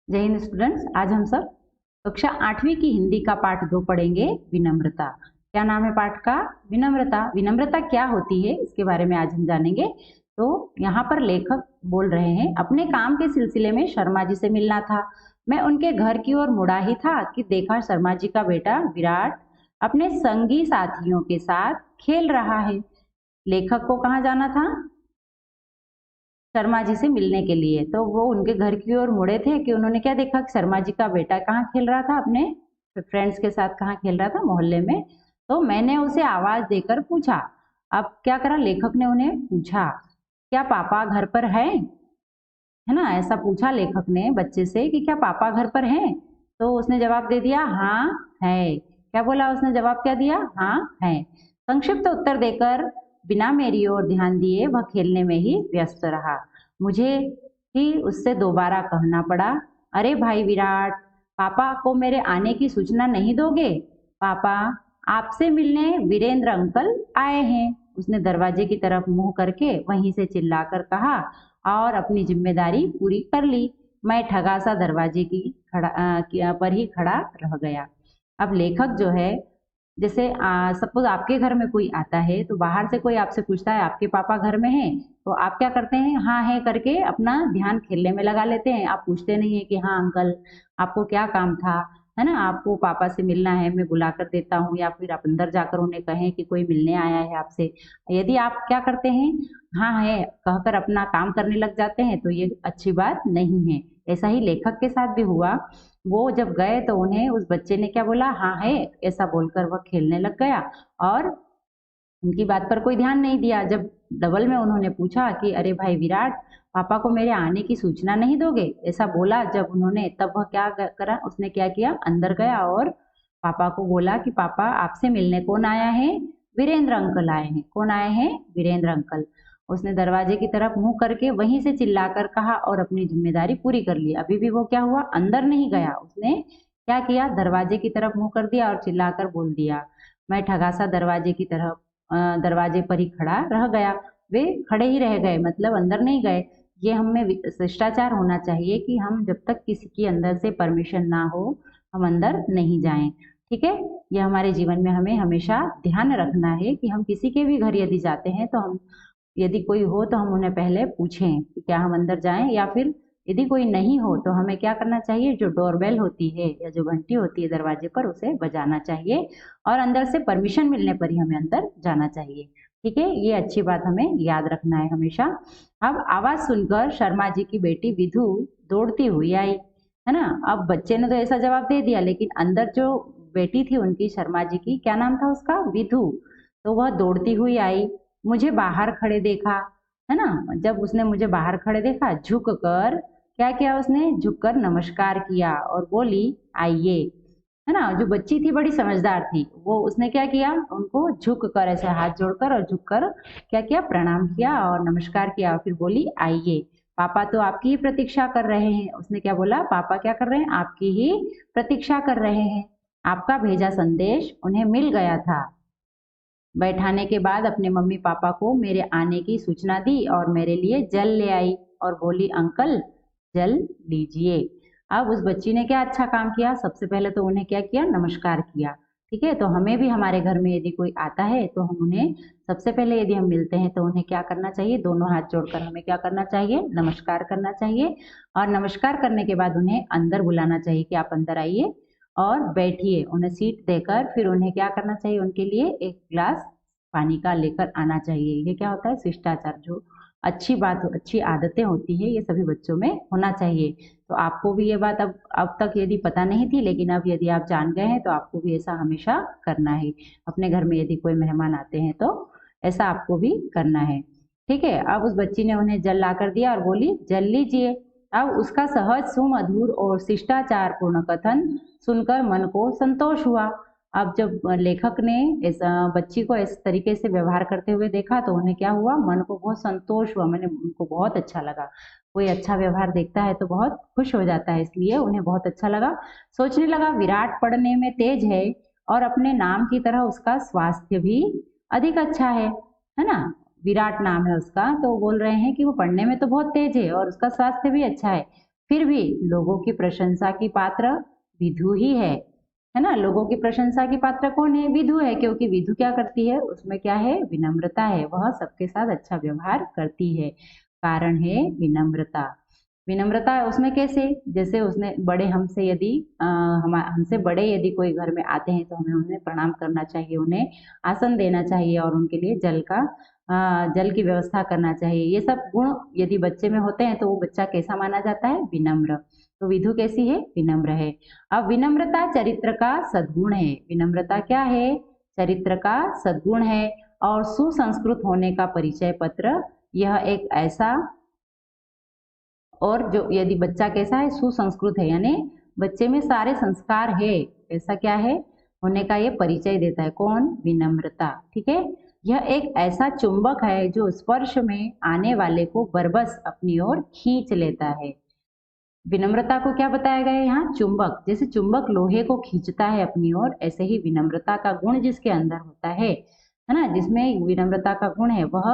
जय हिंद स्टूडेंट्स। आज हम सब कक्षा 8वीं की हिंदी का पाठ 2 पढ़ेंगे, विनम्रता। क्या नाम है पाठ का? विनम्रता। विनम्रता क्या होती है इसके बारे में आज हम जानेंगे। तो यहाँ पर लेखक बोल रहे हैं, अपने काम के सिलसिले में शर्मा जी से मिलना था। मैं उनके घर की ओर मुड़ा ही था कि देखा शर्मा जी का बेटा विराट अपने संगी साथियों के साथ खेल रहा है। लेखक को कहाँ जाना था? शर्मा जी से मिलने के लिए। तो वो उनके घर की ओर मुड़े थे कि उन्होंने क्या देखा, शर्मा जी का बेटा कहाँ खेल रहा था, अपने फ्रेंड्स के साथ कहाँ खेल रहा था, मोहल्ले में। तो मैंने उसे आवाज देकर पूछा। अब क्या करा, लेखक ने उन्हें पूछा, क्या पापा घर पर है ना, ऐसा पूछा लेखक ने बच्चे से कि क्या पापा घर पर हैं। तो उसने जवाब दे दिया, हाँ है। क्या बोला उसने? जवाब क्या दिया? हाँ है। संक्षिप्त उत्तर देकर बिना मेरी ओर ध्यान दिए वह खेलने में ही व्यस्त रहा। मुझे ही उससे दोबारा कहना पड़ा, अरे भाई विराट, पापा को मेरे आने की सूचना नहीं दोगे? पापा आपसे मिलने वीरेंद्र अंकल आए हैं। उसने दरवाजे की तरफ मुंह करके वहीं से चिल्लाकर कहा और अपनी जिम्मेदारी पूरी कर ली। मैं ठगा सा दरवाजे पर ही खड़ा रह गया। अब लेखक जो है, जैसे सपोज आपके घर में कोई आता है तो बाहर से कोई आपसे पूछता है आपके पापा घर में हैं, तो आप क्या करते हैं? हाँ है करके अपना ध्यान खेलने में लगा लेते हैं। आप पूछते नहीं है कि हाँ अंकल आपको क्या काम था, है ना, आपको पापा से मिलना है, मैं बुला कर देता हूँ, या फिर आप अंदर जाकर उन्हें कहें कि कोई मिलने आया है आपसे। यदि आप क्या करते हैं, हाँ है कहकर अपना काम करने लग जाते हैं, तो ये अच्छी बात नहीं है। ऐसा ही लेखक के साथ भी हुआ। वो जब गए तो उन्हें उस बच्चे ने क्या बोला, हाँ है, ऐसा बोलकर वह खेलने लग गया और उनकी बात पर कोई ध्यान नहीं दिया। जब डबल में उन्होंने पूछा कि अरे भाई विराट, पापा को मेरे आने की सूचना नहीं दोगे, ऐसा बोला जब उन्होंने, तब वह क्या करा, उसने क्या किया, अंदर गया और पापा को बोला कि पापा आपसे मिलने कौन आया है? वीरेंद्र अंकल आए हैं। कौन आए हैं? वीरेंद्र अंकल। उसने दरवाजे की तरफ मुंह करके वहीं से चिल्लाकर कहा और अपनी जिम्मेदारी पूरी कर ली। अभी भी वो क्या हुआ, अंदर नहीं गया। उसने क्या किया, दरवाजे की तरफ मुंह कर दिया और चिल्लाकर बोल दिया। मैं ठगासा दरवाजे की तरफ दरवाजे पर ही खड़ा रह गया। वे खड़े ही रह गए, मतलब अंदर नहीं गए। ये हमें शिष्टाचार होना चाहिए कि हम जब तक किसी की अंदर से परमिशन ना हो हम अंदर नहीं जाएं। ठीक है, ये हमारे जीवन में हमें हमेशा ध्यान रखना है कि हम किसी के भी घर यदि जाते हैं तो हम, यदि कोई हो तो हम उन्हें पहले पूछें कि क्या हम अंदर जाएं, या फिर यदि कोई नहीं हो तो हमें क्या करना चाहिए, जो डोरबेल होती है या जो घंटी होती है दरवाजे पर, उसे बजाना चाहिए और अंदर से परमिशन मिलने पर ही हमें अंदर जाना चाहिए। ठीक है, ये अच्छी बात हमें याद रखना है हमेशा। अब आवाज सुनकर शर्मा जी की बेटी विधु दौड़ती हुई आई, है ना। अब बच्चे ने तो ऐसा जवाब दे दिया, लेकिन अंदर जो बेटी थी उनकी, शर्मा जी की, क्या नाम था उसका? विधु। तो वह दौड़ती हुई आई, मुझे बाहर खड़े देखा, है ना। जब उसने मुझे बाहर खड़े देखा, झुक कर क्या किया, उसने झुककर नमस्कार किया और बोली आइए, है ना। जो बच्ची थी बड़ी समझदार थी, वो उसने क्या किया, उनको झुक कर, ऐसे हाथ जोड़कर और झुक कर क्या किया, प्रणाम किया और नमस्कार किया और फिर बोली आइए, पापा तो आपकी ही प्रतीक्षा कर रहे हैं। उसने क्या बोला, पापा क्या कर रहे हैं? आपकी ही प्रतीक्षा कर रहे हैं। आपका भेजा संदेश उन्हें मिल गया था। बैठाने के बाद अपने मम्मी पापा को मेरे आने की सूचना दी और मेरे लिए जल ले आई और बोली, अंकल जल लीजिए। अब उस बच्ची ने क्या अच्छा काम किया, सबसे पहले तो उन्हें क्या किया, नमस्कार किया। ठीक है, तो हमें भी हमारे घर में यदि कोई आता है तो हम उन्हें सबसे पहले, यदि हम मिलते हैं तो उन्हें क्या करना चाहिए, दोनों हाथ जोड़कर हमें क्या करना चाहिए, नमस्कार करना चाहिए। और नमस्कार करने के बाद उन्हें अंदर बुलाना चाहिए कि आप अंदर आइए और बैठिए, उन्हें सीट देकर फिर उन्हें क्या करना चाहिए, उनके लिए एक गिलास पानी का लेकर आना चाहिए। ये क्या होता है, शिष्टाचार। जो अच्छी बात, अच्छी आदतें होती है, ये सभी बच्चों में होना चाहिए। तो आपको भी ये बात अब तक यदि पता नहीं थी, लेकिन अब यदि आप जान गए हैं तो आपको भी ऐसा हमेशा करना है। अपने घर में यदि कोई मेहमान आते हैं तो ऐसा आपको भी करना है। ठीक है, अब उस बच्ची ने उन्हें जल ला कर दिया और बोली जल लीजिए। अब उसका सहज, सुमधुर और शिष्टाचार पूर्ण कथन सुनकर मन को संतोष हुआ। अब जब लेखक ने इस बच्ची को इस तरीके से व्यवहार करते हुए देखा तो उन्हें क्या हुआ, मन को बहुत संतोष हुआ, मैंने उनको बहुत अच्छा लगा। कोई अच्छा व्यवहार देखता है तो बहुत खुश हो जाता है, इसलिए उन्हें बहुत अच्छा लगा। सोचने लगा, विराट पढ़ने में तेज है और अपने नाम की तरह उसका स्वास्थ्य भी अधिक अच्छा है ना। विराट नाम है उसका, तो बोल रहे हैं कि वो पढ़ने में तो बहुत तेज है और उसका स्वास्थ्य भी अच्छा है। फिर भी लोगों की प्रशंसा की पात्र विधु ही है ना। लोगों की प्रशंसा की पात्र कौन है? विधु है, क्योंकि विधु क्या करती है? उसमें क्या है? विनम्रता है, वह सबके साथ अच्छा व्यवहार करती है। कारण है विनम्रता। विनम्रता उसमें कैसे? जैसे उसने बड़े हमसे यदि हमसे बड़े यदि कोई घर में आते हैं तो हमें उन्हें प्रणाम करना चाहिए, उन्हें आसन देना चाहिए और उनके लिए जल की व्यवस्था करना चाहिए। ये सब गुण यदि बच्चे में होते हैं तो वो बच्चा कैसा माना जाता है? विनम्र। तो विधु कैसी है? विनम्र है। अब विनम्रता चरित्र का सद्गुण है। विनम्रता क्या है? चरित्र का सद्गुण है और सुसंस्कृत होने का परिचय पत्र। यह एक ऐसा, और जो यदि बच्चा कैसा है? सुसंस्कृत है, यानी बच्चे में सारे संस्कार है, ऐसा क्या है? होने का ये परिचय देता है। कौन? विनम्रता। ठीक है। यह एक ऐसा चुंबक है जो स्पर्श में आने वाले को बरबस अपनी ओर खींच लेता है। विनम्रता को क्या बताया गया है यहाँ? चुंबक। जैसे चुंबक लोहे को खींचता है अपनी ओर, ऐसे ही विनम्रता का गुण जिसके अंदर होता है ना, जिसमें विनम्रता का गुण है, वह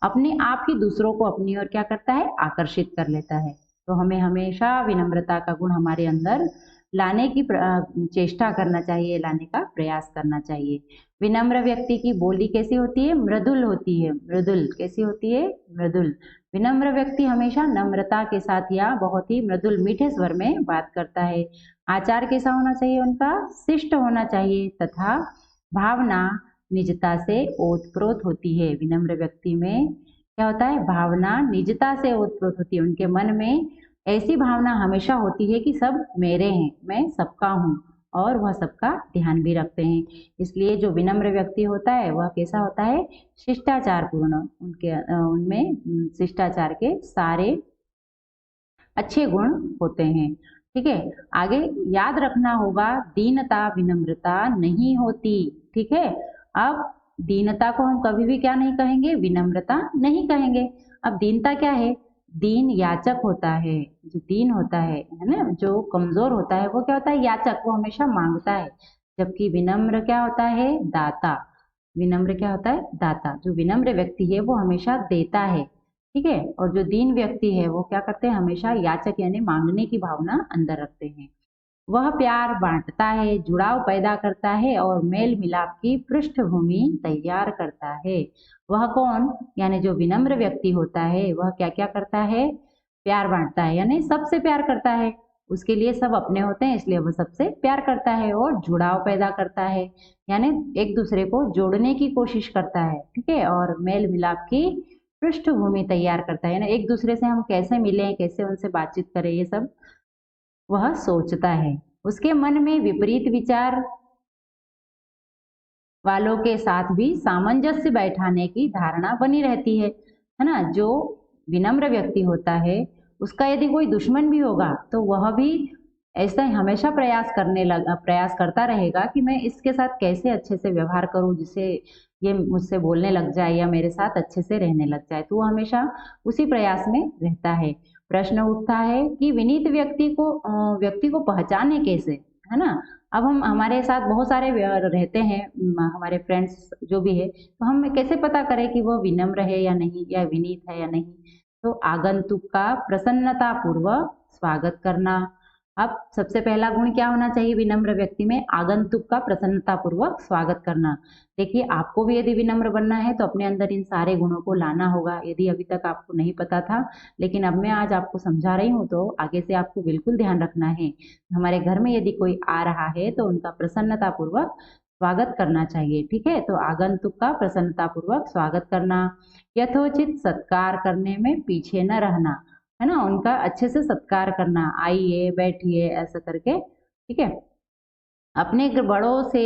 अपने आप ही दूसरों को अपनी ओर क्या करता है? आकर्षित कर लेता है। तो हमें हमेशा विनम्रता का गुण हमारे अंदर लाने की चेष्टा करना चाहिए, लाने का प्रयास करना चाहिए। विनम्र व्यक्ति की बोली कैसी होती है? मृदुल होती है। मृदुल कैसी होती है? मृदुल। विनम्र व्यक्ति हमेशा नम्रता के साथ या बहुत ही मृदुल मीठे स्वर में बात करता है। आचार कैसा होना चाहिए उनका? शिष्ट होना चाहिए तथा भावना निजता से ओतप्रोत होती है। विनम्र व्यक्ति में क्या होता है? भावना निजता से ओतप्रोत होती है। उनके मन में ऐसी भावना हमेशा होती है कि सब मेरे हैं, मैं सबका हूँ, और वह सबका ध्यान भी रखते हैं। इसलिए जो विनम्र व्यक्ति होता है वह कैसा होता है? शिष्टाचार पूर्ण। उनमें शिष्टाचार के सारे अच्छे गुण होते हैं। ठीक है। आगे याद रखना होगा, दीनता विनम्रता नहीं होती। ठीक है। अब दीनता को हम कभी भी क्या नहीं कहेंगे? विनम्रता नहीं कहेंगे। अब दीनता क्या है? दीन याचक होता है। जो दीन होता है ना, जो कमजोर होता है, वो क्या होता है? याचक, वो हमेशा मांगता है। जबकि विनम्र क्या होता है? दाता। विनम्र क्या होता है? दाता। जो विनम्र व्यक्ति है वो हमेशा देता है। ठीक है। और जो दीन व्यक्ति है वो क्या करते हैं? हमेशा याचक यानी मांगने की भावना अंदर रखते हैं। वह प्यार बांटता है, जुड़ाव पैदा करता है और मेल मिलाप की पृष्ठभूमि तैयार करता है। वह कौन? यानी जो विनम्र व्यक्ति होता है वह क्या क्या करता है? प्यार बांटता है, यानी सबसे प्यार करता है। उसके लिए सब अपने होते हैं, इसलिए वह सबसे प्यार करता है और जुड़ाव पैदा करता है, यानी एक दूसरे को जोड़ने की कोशिश करता है। ठीक है। और मेल मिलाप की पृष्ठभूमि तैयार करता है, यानी एक दूसरे से हम कैसे मिलें, कैसे उनसे बातचीत करें, ये सब वह सोचता है। उसके मन में विपरीत विचार वालों के साथ भी सामंजस्य बैठाने की धारणा बनी रहती है ना। जो विनम्र व्यक्ति होता है उसका यदि कोई दुश्मन भी होगा तो वह भी ऐसा ही हमेशा प्रयास करता रहेगा कि मैं इसके साथ कैसे अच्छे से व्यवहार करूं जिससे ये मुझसे बोलने लग जाए या मेरे साथ अच्छे से रहने लग जाए। तो वो हमेशा उसी प्रयास में रहता है। प्रश्न उठता है कि विनीत व्यक्ति को पहचाने कैसे, है ना। अब हम हमारे साथ बहुत सारे रहते हैं, हमारे फ्रेंड्स जो भी है, तो हम कैसे पता करें कि वो विनम्र है या नहीं, या विनीत है या नहीं? तो आगंतुक का प्रसन्नता पूर्वक स्वागत करना। अब सबसे पहला गुण क्या होना चाहिए विनम्र व्यक्ति में? आगंतुक का प्रसन्नता पूर्वक स्वागत करना। देखिए, आपको भी यदि विनम्र बनना है तो अपने अंदर इन सारे गुणों को लाना होगा। यदि अभी तक आपको नहीं पता था, लेकिन अब मैं आज आपको समझा रही हूँ, तो आगे से आपको बिल्कुल ध्यान रखना है। हमारे घर में यदि कोई आ रहा है तो उनका प्रसन्नता पूर्वक स्वागत करना चाहिए। ठीक है। तो आगंतुक का प्रसन्नता पूर्वक स्वागत करना। यथोचित सत्कार करने में पीछे न रहना, है ना। उनका अच्छे से सत्कार करना, आइए बैठिए ऐसा करके। ठीक है। अपने बड़ों से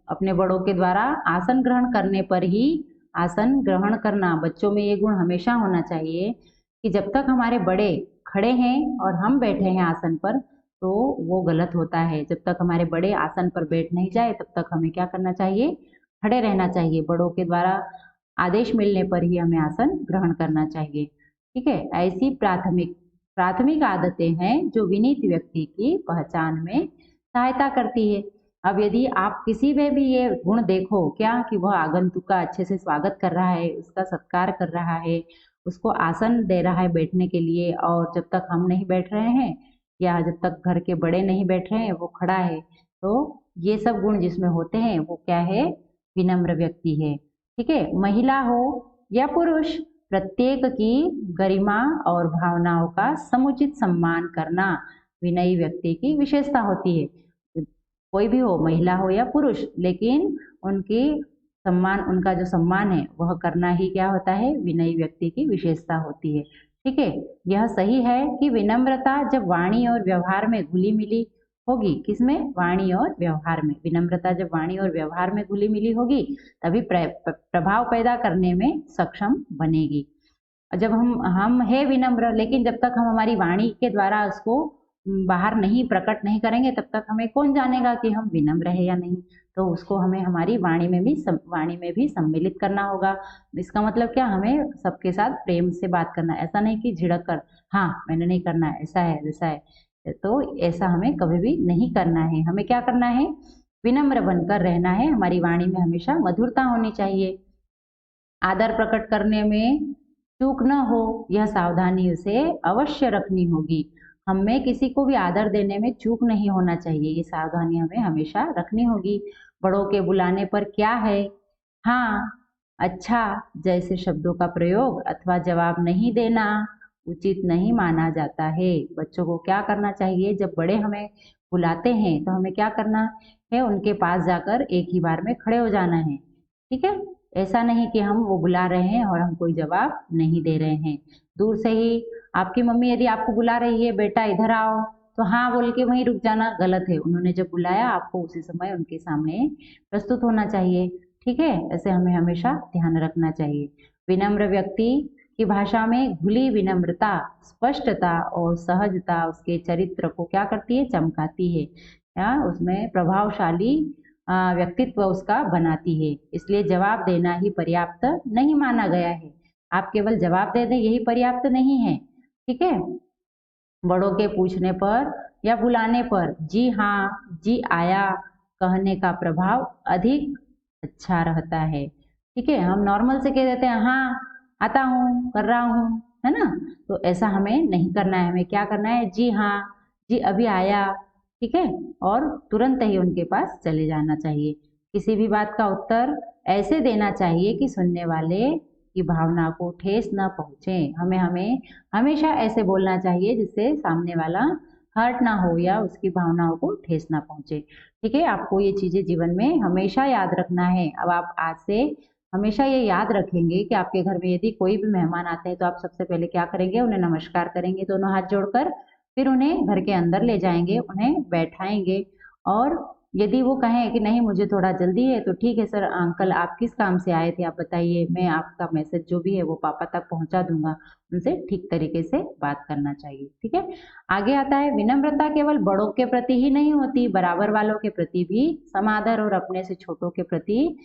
अपने बड़ों के द्वारा आसन ग्रहण करने पर ही आसन ग्रहण करना। बच्चों में ये गुण हमेशा होना चाहिए कि जब तक हमारे बड़े खड़े हैं और हम बैठे हैं आसन पर, तो वो गलत होता है। जब तक हमारे बड़े आसन पर बैठ नहीं जाए तब तक हमें क्या करना चाहिए? खड़े रहना चाहिए। बड़ों के द्वारा आदेश मिलने पर ही हमें आसन ग्रहण करना चाहिए। ठीक है। ऐसी प्राथमिक आदतें हैं जो विनीत व्यक्ति की पहचान में सहायता करती है। अब यदि आप किसी में भी ये गुण देखो क्या, कि वह आगंतुक का अच्छे से स्वागत कर रहा है, उसका सत्कार कर रहा है, उसको आसन दे रहा है बैठने के लिए, और जब तक हम नहीं बैठ रहे हैं या जब तक घर के बड़े नहीं बैठ रहे हैं वो खड़ा है। तो ये सब गुण जिसमें होते हैं वो क्या है, विनम्र व्यक्ति है। ठीक है, महिला हो या पुरुष, प्रत्येक की गरिमा और भावनाओं का समुचित सम्मान करना विनयी व्यक्ति की विशेषता होती है। कोई भी हो, महिला हो या पुरुष, लेकिन उनकी सम्मान, उनका जो सम्मान है वह करना ही क्या होता है, विनयी व्यक्ति की विशेषता होती है। ठीक है, यह सही है कि विनम्रता जब वाणी और व्यवहार में घुली मिली होगी, किसमें, वाणी और व्यवहार में, विनम्रता जब वाणी और व्यवहार में घुली मिली होगी तभी प्रभाव पैदा करने में सक्षम बनेगी। जब हम है विनम्र, लेकिन जब तक हम हमारी वाणी के द्वारा उसको बाहर नहीं प्रकट नहीं करेंगे तब तक हमें कौन जानेगा कि हम विनम्र है या नहीं। तो उसको हमें हमारी वाणी में भी सम्मिलित करना होगा। इसका मतलब क्या, हमें सबके साथ प्रेम से बात करना, ऐसा नहीं कि झिड़क कर हाँ मैंने नहीं करना है, ऐसा है वैसा है, तो ऐसा हमें कभी भी नहीं करना है। हमें क्या करना है, विनम्र बनकर रहना है। हमारी वाणी में हमेशा मधुरता होनी चाहिए। आदर प्रकट करने में चूक न हो, यह सावधानी उसे अवश्य रखनी होगी। हमें किसी को भी आदर देने में चूक नहीं होना चाहिए, ये सावधानी हमें हमेशा रखनी होगी। बड़ों के बुलाने पर क्या है, हाँ, अच्छा जैसे शब्दों का प्रयोग अथवा जवाब नहीं देना उचित नहीं माना जाता है। बच्चों को क्या करना चाहिए, जब बड़े हमें बुलाते हैं तो हमें क्या करना है, उनके पास जाकर एक ही बार में खड़े हो जाना है। ठीक है, ऐसा नहीं कि हम वो बुला रहे हैं और हम कोई जवाब नहीं दे रहे हैं। दूर से ही आपकी मम्मी यदि आपको बुला रही है, बेटा इधर आओ, तो हाँ बोल के वहीं रुक जाना गलत है। उन्होंने जब बुलाया आपको उसी समय उनके सामने प्रस्तुत होना चाहिए। ठीक है, ऐसे हमें हमेशा ध्यान रखना चाहिए। विनम्र व्यक्ति की भाषा में घुली विनम्रता, स्पष्टता और सहजता उसके चरित्र को क्या करती है, चमकाती है, या उसमें प्रभावशाली व्यक्तित्व उसका बनाती है। इसलिए जवाब देना ही पर्याप्त नहीं माना गया है। आप केवल जवाब दे दें यही पर्याप्त नहीं है। ठीक है, बड़ों के पूछने पर या बुलाने पर जी हाँ, जी आया कहने का प्रभाव अधिक अच्छा रहता है। ठीक है, हम नॉर्मल से कह देते हैं हाँ आता हूँ, कर रहा हूँ, है ना, तो ऐसा हमें नहीं करना है। हमें क्या करना है, जी हाँ, जी अभी आया। ठीक है, और तुरंत ही उनके पास चले जाना चाहिए। किसी भी बात का उत्तर ऐसे देना चाहिए कि सुनने वाले की भावना को ठेस न पहुँचे। हमें हमें हमेशा ऐसे बोलना चाहिए जिससे सामने वाला हर्ट ना हो या उसकी भावनाओं को ठेस ना पहुँचे। ठीक है, आपको ये चीज़ें जीवन में हमेशा याद रखना है। अब आप आज से हमेशा ये याद रखेंगे कि आपके घर में यदि कोई भी मेहमान आते हैं तो आप सबसे पहले क्या करेंगे, उन्हें नमस्कार करेंगे दोनों हाथ जोड़कर, फिर उन्हें घर के अंदर ले जाएंगे, उन्हें बैठाएंगे, और यदि वो कहें कि नहीं मुझे थोड़ा जल्दी है तो ठीक है सर, अंकल आप किस काम से आए थे आप बताइए, मैं आपका मैसेज जो भी है वो पापा तक पहुंचा दूंगा। उनसे ठीक तरीके से बात करना चाहिए। ठीक है, आगे आता है, विनम्रता केवल बड़ों के प्रति ही नहीं होती, बराबर वालों के प्रति भी समादर और अपने से छोटों के प्रति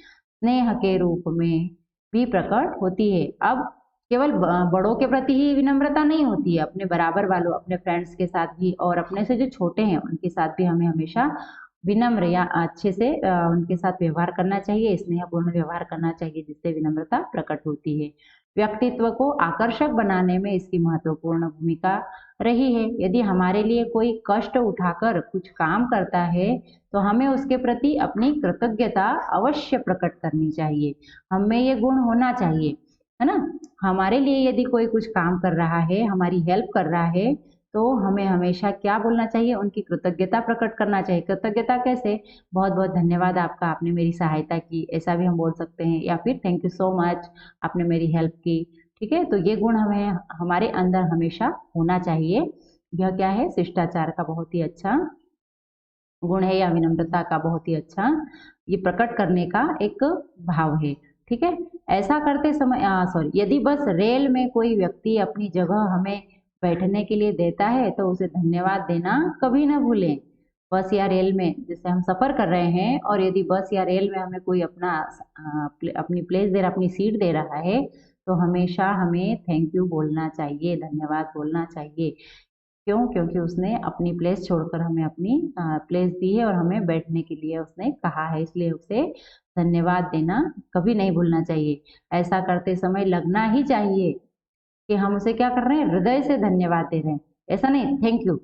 स्नेह के रूप में भी प्रकट होती है। अब केवल बड़ों के प्रति ही विनम्रता नहीं होती है, अपने बराबर वालों, अपने फ्रेंड्स के साथ भी और अपने से जो छोटे हैं उनके साथ भी हमें हमेशा विनम्र या अच्छे से उनके साथ व्यवहार करना चाहिए, स्नेहपूर्ण व्यवहार करना चाहिए, जिससे विनम्रता प्रकट होती है। व्यक्तित्व को आकर्षक बनाने में इसकी महत्वपूर्ण भूमिका रही है। यदि हमारे लिए कोई कष्ट उठाकर कुछ काम करता है तो हमें उसके प्रति अपनी कृतज्ञता अवश्य प्रकट करनी चाहिए। हमें ये गुण होना चाहिए, है ना। हमारे लिए यदि कोई कुछ काम कर रहा है, हमारी हेल्प कर रहा है, तो हमें हमेशा क्या बोलना चाहिए, उनकी कृतज्ञता प्रकट करना चाहिए। कृतज्ञता कैसे, बहुत बहुत धन्यवाद आपका, आपने मेरी सहायता की, ऐसा भी हम बोल सकते हैं, या फिर थैंक यू सो मच, आपने मेरी हेल्प की। ठीक है, तो ये गुण हमें हमारे अंदर हमेशा होना चाहिए। यह क्या है, शिष्टाचार का बहुत ही अच्छा गुण है, या विनम्रता का बहुत ही अच्छा ये प्रकट करने का एक भाव है। ठीक है, ऐसा करते समय यदि बस रेल में कोई व्यक्ति अपनी जगह हमें बैठने के लिए देता है तो उसे धन्यवाद देना कभी ना भूलें। बस या रेल में जैसे हम सफ़र कर रहे हैं और यदि बस या रेल में हमें कोई अपनी प्लेस दे रहा, अपनी सीट दे रहा है, तो हमेशा हमें थैंक यू बोलना चाहिए, धन्यवाद बोलना चाहिए। क्यों, क्योंकि उसने अपनी प्लेस छोड़कर हमें अपनी प्लेस दी है और हमें बैठने के लिए उसने कहा है, इसलिए उसे धन्यवाद देना कभी नहीं भूलना चाहिए। ऐसा करते समय लगना ही चाहिए कि हम उसे क्या कर रहे हैं, हृदय से धन्यवाद दे रहे हैं। ऐसा नहीं थैंक यू,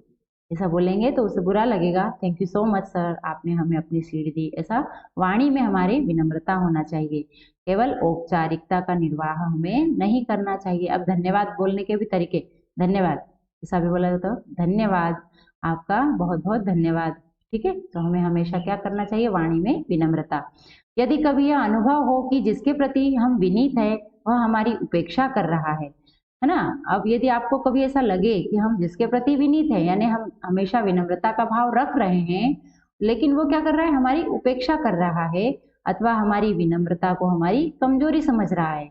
ऐसा बोलेंगे तो उसे बुरा लगेगा। Thank you so much sir, आपने हमें अपनी सीट दी। ऐसा वाणी में हमारी विनम्रता होना चाहिए। केवल औपचारिकता का निर्वाह हमें नहीं करना चाहिए। अब धन्यवाद बोलने के भी तरीके, धन्यवाद ऐसा भी बोला जाता है, धन्यवाद, आपका बहुत बहुत धन्यवाद। ठीक है, तो हमें हमेशा क्या करना चाहिए, वाणी में विनम्रता। यदि कभी यह अनुभव हो कि जिसके प्रति हम विनीत है वह हमारी उपेक्षा कर रहा है ना। अब यदि आपको कभी ऐसा लगे कि हम जिसके प्रति विनीत है, यानी हम हमेशा विनम्रता का भाव रख रहे हैं, लेकिन वो क्या कर रहा है, हमारी उपेक्षा कर रहा है, अथवा हमारी विनम्रता को हमारी कमजोरी समझ रहा है।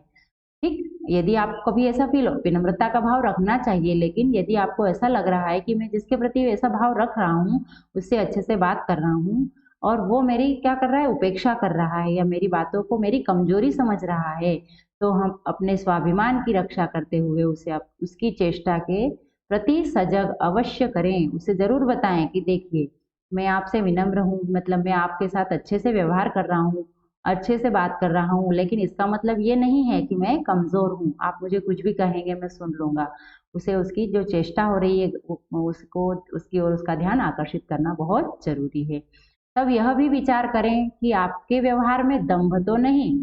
ठीक, यदि आप कभी ऐसा फील हो, विनम्रता का भाव रखना चाहिए, लेकिन यदि आपको ऐसा लग रहा है कि मैं जिसके प्रति ऐसा भाव रख रहा हूँ, उससे अच्छे से बात कर रहा हूँ, और वो मेरी क्या कर रहा है, उपेक्षा कर रहा है, या मेरी बातों को मेरी कमजोरी समझ रहा है, तो हम अपने स्वाभिमान की रक्षा करते हुए उसे उसकी चेष्टा के प्रति सजग अवश्य करें। उसे जरूर बताएं कि देखिए मैं आपसे विनम्र हूँ, मतलब मैं आपके साथ अच्छे से व्यवहार कर रहा हूँ, अच्छे से बात कर रहा हूँ, लेकिन इसका मतलब ये नहीं है कि मैं कमजोर हूँ, आप मुझे कुछ भी कहेंगे मैं सुन लूंगा। उसे उसकी जो चेष्टा हो रही है उसको उसकी ओर उसका ध्यान आकर्षित करना बहुत जरूरी है। तब यह भी विचार करें कि आपके व्यवहार में दंभ तो नहीं।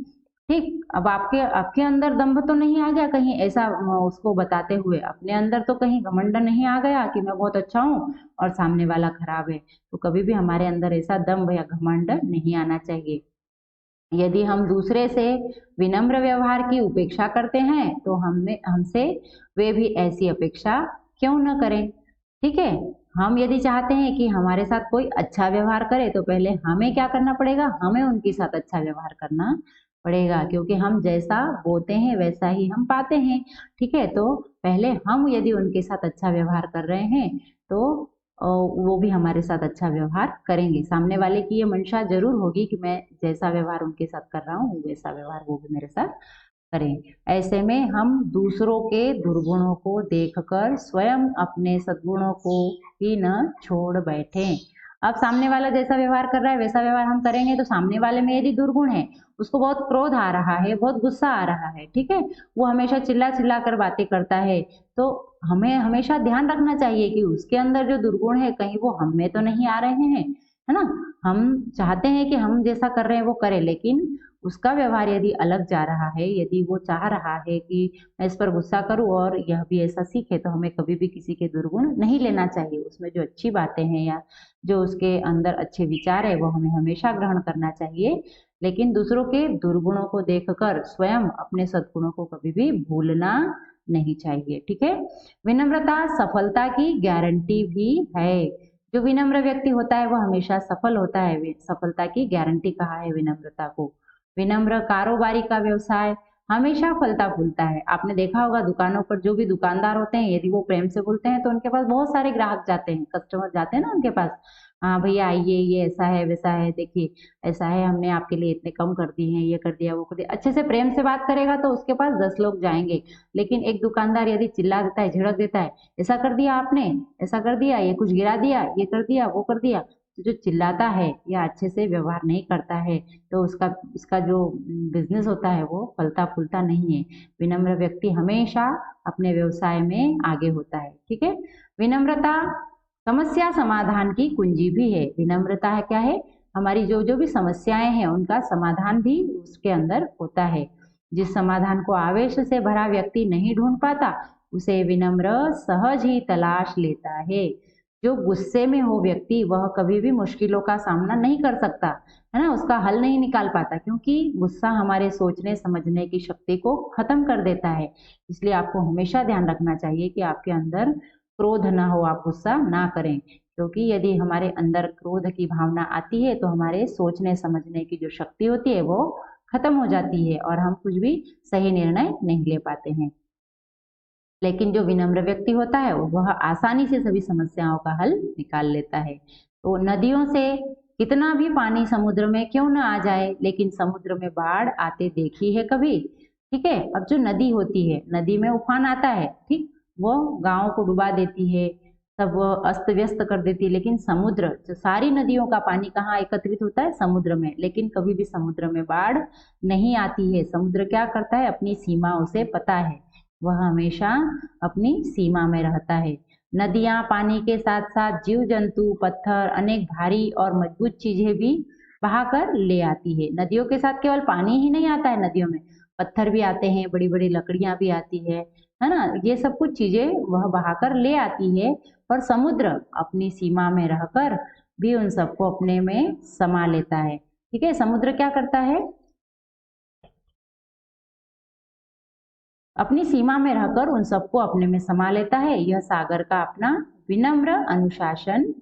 ठीक, अब आपके आपके अंदर दंभ तो नहीं आ गया कहीं ऐसा, उसको बताते हुए अपने अंदर तो कहीं घमंड नहीं आ गया कि मैं बहुत अच्छा हूँ और सामने वाला खराब है। तो कभी भी हमारे अंदर ऐसा दंभ या घमंड नहीं आना चाहिए। यदि हम दूसरे से विनम्र व्यवहार की उपेक्षा करते हैं तो हमें हमसे वे भी ऐसी अपेक्षा क्यों न करें। ठीक है, हम यदि चाहते हैं कि हमारे साथ कोई अच्छा व्यवहार करे तो पहले हमें क्या करना पड़ेगा, हमें उनके साथ अच्छा व्यवहार करना पड़ेगा, क्योंकि हम जैसा बोते हैं वैसा ही हम पाते हैं। ठीक है, तो पहले हम यदि उनके साथ अच्छा व्यवहार कर रहे हैं तो वो भी हमारे साथ अच्छा व्यवहार करेंगे। सामने वाले की ये मंशा जरूर होगी कि मैं जैसा व्यवहार उनके साथ कर रहा हूँ वैसा व्यवहार वो भी मेरे साथ करें। ऐसे में हम दूसरों के दुर्गुणों को देखकर स्वयं अपने सद्गुणों को ही न छोड़ बैठें। अब सामने वाला जैसा व्यवहार कर रहा है वैसा व्यवहार हम करेंगे, तो सामने वाले में यदि दुर्गुण है, उसको बहुत क्रोध आ रहा है, बहुत गुस्सा आ रहा है, ठीक है, वो हमेशा चिल्ला चिल्ला कर बातें करता है, तो हमें हमेशा ध्यान रखना चाहिए कि उसके अंदर जो दुर्गुण है कहीं वो हम में तो नहीं आ रहे हैं, है ना। हम चाहते हैं कि हम जैसा कर रहे हैं वो करे, लेकिन उसका व्यवहार यदि अलग जा रहा है, यदि वो चाह रहा है कि मैं इस पर गुस्सा करूं और यह भी ऐसा सीखे, तो हमें कभी भी किसी के दुर्गुण नहीं लेना चाहिए। उसमें जो अच्छी बातें हैं या जो उसके अंदर अच्छे विचार है वो हमें हमेशा ग्रहण करना चाहिए, लेकिन दूसरों के दुर्गुणों को देखकर स्वयं अपने सद्गुणों को कभी भी भूलना नहीं चाहिए। ठीक है, विनम्रता सफलता की गारंटी भी है। जो विनम्र व्यक्ति होता है वो हमेशा सफल होता है, सफलता की गारंटी कहा है विनम्रता को। विनम्र कारोबारी का व्यवसाय हमेशा फलता फूलता है। आपने देखा होगा दुकानों पर जो भी दुकानदार होते हैं, यदि वो प्रेम से बोलते हैं तो उनके पास बहुत सारे ग्राहक जाते हैं, कस्टमर जाते हैं ना उनके पास। हाँ भैया आइए, ये ऐसा है वैसा है, देखिए ऐसा है, हमने आपके लिए इतने कम कर दिए हैं, ये कर दिया वो कर दिया। अच्छे से प्रेम से बात करेगा तो उसके पास 10 लोग जाएंगे। लेकिन एक दुकानदार यदि चिल्ला देता है, झिड़क देता है, ऐसा कर दिया आपने, ऐसा कर दिया, ये कुछ गिरा दिया, ये कर दिया वो कर दिया, तो जो चिल्लाता है या अच्छे से व्यवहार नहीं करता है तो उसका जो बिजनेस होता है वो फलता फूलता नहीं है। विनम्र व्यक्ति हमेशा अपने व्यवसाय में आगे होता है। ठीक है, विनम्रता समस्या समाधान की कुंजी भी है। विनम्रता है क्या है, हमारी जो जो भी समस्याएं हैं उनका समाधान भी उसके अंदर होता है। जिस समाधान को आवेश से भरा व्यक्ति नहीं ढूंढ पाता उसे विनम्र सहज ही तलाश लेता है। जो गुस्से में हो व्यक्ति वह कभी भी मुश्किलों का सामना नहीं कर सकता, है ना, उसका हल नहीं निकाल पाता, क्योंकि गुस्सा हमारे सोचने समझने की शक्ति को खत्म कर देता है। इसलिए आपको हमेशा ध्यान रखना चाहिए कि आपके अंदर क्रोध ना हो, आप गुस्सा ना करें, क्योंकि यदि हमारे अंदर क्रोध की भावना आती है तो हमारे सोचने समझने की जो शक्ति होती है वो खत्म हो जाती है और हम कुछ भी सही निर्णय नहीं ले पाते हैं। लेकिन जो विनम्र व्यक्ति होता है वह आसानी से सभी समस्याओं का हल निकाल लेता है। तो नदियों से कितना भी पानी समुद्र में क्यों न आ जाए, लेकिन समुद्र में बाढ़ आते देखी है कभी। ठीक है, अब जो नदी होती है, नदी में उफान आता है, ठीक, वो गांव को डुबा देती है, सब अस्त व्यस्त कर देती है, लेकिन समुद्र, जो सारी नदियों का पानी कहाँ एकत्रित होता है, समुद्र में, लेकिन कभी भी समुद्र में बाढ़ नहीं आती है। समुद्र क्या करता है, अपनी सीमाओं से पता है वह हमेशा अपनी सीमा में रहता है। नदियां पानी के साथ साथ जीव जंतु, पत्थर, अनेक भारी और मजबूत चीजें भी बहाकर ले आती है। नदियों के साथ केवल पानी ही नहीं आता है, नदियों में पत्थर भी आते हैं, बड़ी बड़ी लकड़ियां भी आती है ना। ये सब कुछ चीजें वह बहाकर ले आती है, पर समुद्र अपनी सीमा में रहकर भी उन सबको अपने में समा लेता है। ठीक है, समुद्र क्या करता है, अपनी सीमा में रहकर उन सबको अपने में समा लेता है। यह सागर का अपना विनम्र अनुशासन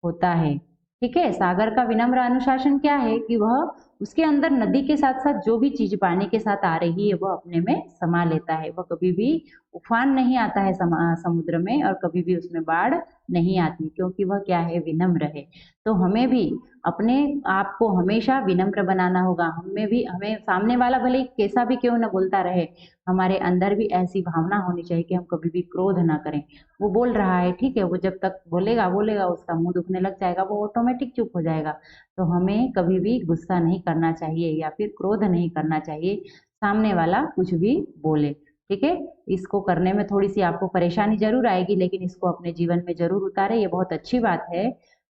होता है। ठीक है, सागर का विनम्र अनुशासन क्या है कि वह उसके अंदर नदी के साथ साथ जो भी चीज पानी के साथ आ रही है वह अपने में समा लेता है। वह कभी भी उफान नहीं आता है समुद्र में, और कभी भी उसमें बाढ़ नहीं आती, क्योंकि वह क्या है, विनम्र है। तो हमें भी अपने आप को हमेशा विनम्र बनाना होगा। हमें सामने वाला भले कैसा भी क्यों न बोलता रहे, हमारे अंदर भी ऐसी भावना होनी चाहिए कि हम कभी भी क्रोध ना करें। वो बोल रहा है, ठीक है, वो जब तक बोलेगा उसका मुंह दुखने लग जाएगा, वो ऑटोमेटिक चुप हो जाएगा। तो हमें कभी भी गुस्सा नहीं करना चाहिए या फिर क्रोध नहीं करना चाहिए, सामने वाला कुछ भी बोले। ठीक है, इसको करने में थोड़ी सी आपको परेशानी जरूर आएगी, लेकिन इसको अपने जीवन में जरूर उतारे, ये बहुत अच्छी बात है।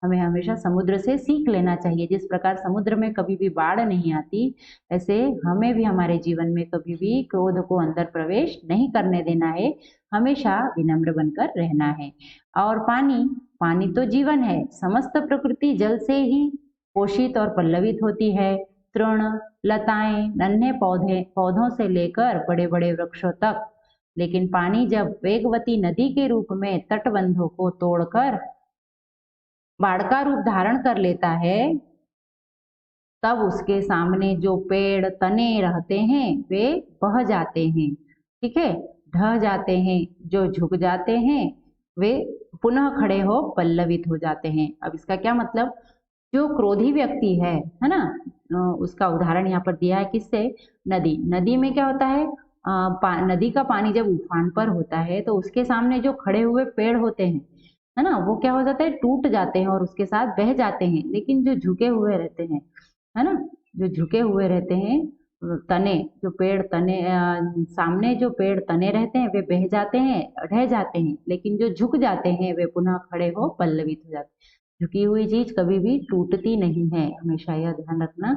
हमें हमेशा समुद्र से सीख लेना चाहिए। जिस प्रकार समुद्र में कभी भी बाढ़ नहीं आती, ऐसे हमें भी हमारे जीवन में कभी भी क्रोध को अंदर प्रवेश नहीं करने देना है, हमेशा विनम्र बनकर रहना है। और पानी तो जीवन है। समस्त प्रकृति जल से ही पोषित और पल्लवित होती है। तृण, लताएं, नन्हे पौधों से लेकर बड़े बड़े वृक्षों तक। लेकिन पानी जब वेगवती नदी के रूप में तटबंधों को तोड़कर बाढ़ का रूप धारण कर लेता है, तब उसके सामने जो पेड़ तने रहते हैं वे बह जाते हैं। ठीक है, ढह जाते हैं। जो झुक जाते हैं वे पुनः खड़े हो पल्लवित हो जाते हैं। अब इसका क्या मतलब, जो क्रोधी व्यक्ति है ना, उसका उदाहरण यहाँ पर दिया है किससे, नदी में क्या होता है, नदी का पानी जब उफान पर होता है तो उसके सामने जो खड़े हुए पेड़ होते हैं, है ना, वो क्या हो जाता है, टूट जाते हैं और उसके साथ बह जाते हैं। लेकिन जो झुके हुए रहते हैं, है ना, जो झुके हुए रहते हैं, तने, जो पेड़ तने, सामने जो पेड़ तने रहते हैं वे बह जाते हैं, ढह जाते हैं। लेकिन जो झुक जाते हैं वे पुनः खड़े हो पल्लवित हो जाते हैं। झुकी हुई चीज कभी भी टूटती नहीं है, हमेशा यह ध्यान रखना।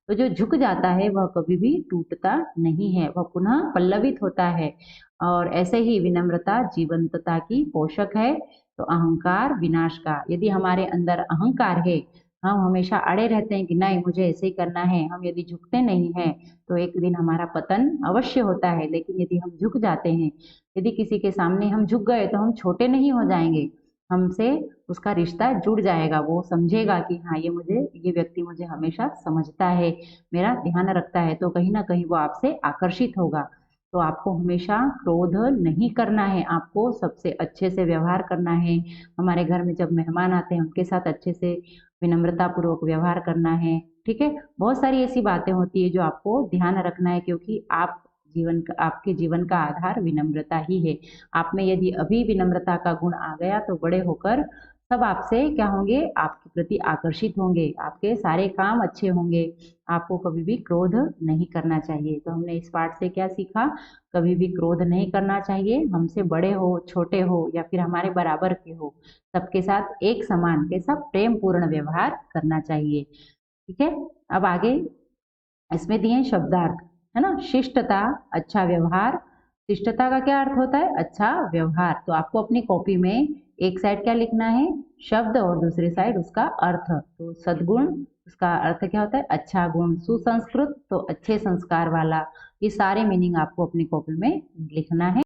तो जो झुक जाता है वह कभी भी टूटता नहीं है, वह पुनः पल्लवित होता है। और ऐसे ही विनम्रता जीवंतता की पोषक है। तो अहंकार विनाश का। यदि हमारे अंदर अहंकार है, हम हमेशा अड़े रहते हैं कि नहीं मुझे ऐसे ही करना है, हम यदि झुकते नहीं हैं तो एक दिन हमारा पतन अवश्य होता है। लेकिन यदि हम झुक जाते हैं, यदि किसी के सामने हम झुक गए तो हम छोटे नहीं हो जाएंगे, हमसे उसका रिश्ता जुड़ जाएगा। वो समझेगा कि हाँ ये व्यक्ति मुझे हमेशा समझता है, मेरा ध्यान रखता है, तो कहीं ना कहीं वो आपसे आकर्षित होगा। तो आपको हमेशा क्रोध नहीं करना है, आपको सबसे अच्छे से व्यवहार करना है। हमारे घर में जब मेहमान आते हैं उनके साथ अच्छे से विनम्रता पूर्वक व्यवहार करना है। ठीक है, बहुत सारी ऐसी बातें होती है जो आपको ध्यान रखना है, क्योंकि आपके जीवन का आधार विनम्रता ही है। आप में यदि अभी विनम्रता का गुण आ गया तो बड़े होकर सब आपसे क्या होंगे, आपके प्रति आकर्षित होंगे, आपके सारे काम अच्छे होंगे। आपको कभी भी क्रोध नहीं करना चाहिए। तो हमने इस पाठ से क्या सीखा, कभी भी क्रोध नहीं करना चाहिए। हमसे बड़े हो, छोटे हो या फिर हमारे बराबर के हो, सबके साथ एक समान के साथ प्रेम पूर्ण व्यवहार करना चाहिए। ठीक है, अब आगे इसमें दिए शब्दार्थ, है ना। शिष्टता, अच्छा व्यवहार। शिष्टता का क्या अर्थ होता है, अच्छा व्यवहार। तो आपको अपनी कॉपी में एक साइड क्या लिखना है, शब्द, और दूसरी साइड उसका अर्थ। तो सद्गुण, उसका अर्थ क्या होता है, अच्छा गुण। सुसंस्कृत, तो अच्छे संस्कार वाला। ये सारे मीनिंग आपको अपनी कॉपी में लिखना है।